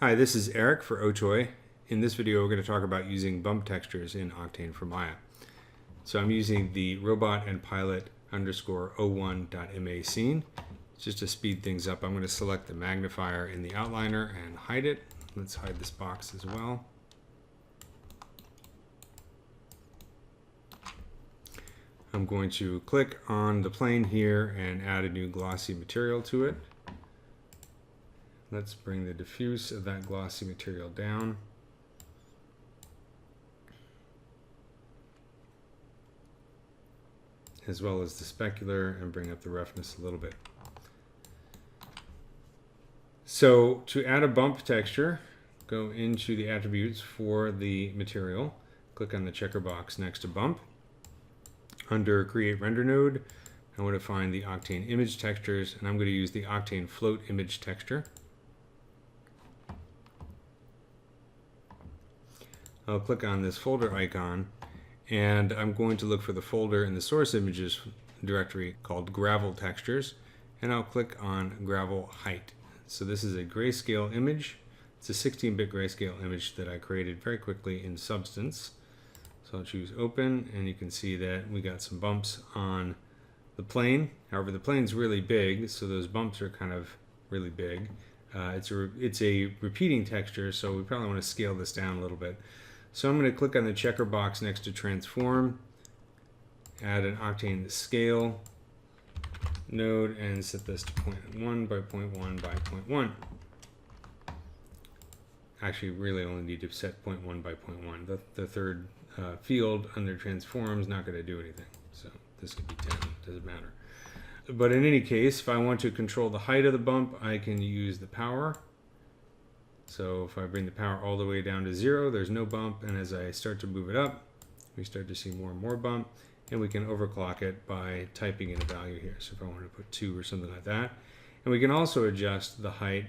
Hi, this is Eric for Ochoy. In this video, we're going to talk about using bump textures in Octane for Maya. So I'm using the robot and pilot _01.ma scene. Just to speed things up, I'm going to select the magnifier in the outliner and hide it. Let's hide this box as well. I'm going to click on the plane here and add a new glossy material to it. Let's bring the diffuse of that glossy material down. As well as the specular, and bring up the roughness a little bit. So to add a bump texture, go into the attributes for the material, click on the checker box next to bump. Under create render node, I want to find the Octane image textures, and I'm going to use the Octane float image texture. I'll click on this folder icon, and I'm going to look for the folder in the source images directory called gravel textures, and I'll click on gravel height. So this is a grayscale image. It's a 16-bit grayscale image that I created very quickly in Substance. So I'll choose open, and you can see that we got some bumps on the plane. However, the plane's really big, so those bumps are kind of really big. It's a repeating texture, so we probably want to scale this down a little bit. So I'm going to click on the checker box next to transform, add an Octane scale node, and set this to 0.1 by 0.1 by 0.1. Actually, really only need to set 0.1 by 0.1. The third field under transform is not going to do anything. So this could be 10, doesn't matter. But in any case, if I want to control the height of the bump, I can use the power. So if I bring the power all the way down to 0, there's no bump, and as I start to move it up, we start to see more and more bump, and we can overclock it by typing in a value here. So if I wanted to put 2 or something like that. And we can also adjust the height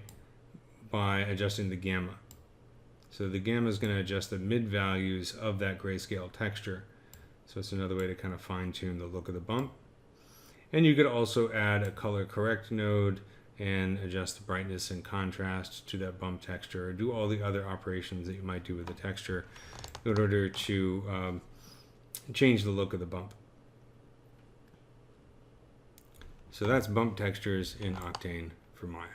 by adjusting the gamma. So the gamma is going to adjust the mid values of that grayscale texture. So it's another way to kind of fine tune the look of the bump. And you could also add a color correct node and adjust the brightness and contrast to that bump texture, or do all the other operations that you might do with the texture in order to change the look of the bump. So that's bump textures in Octane for Maya.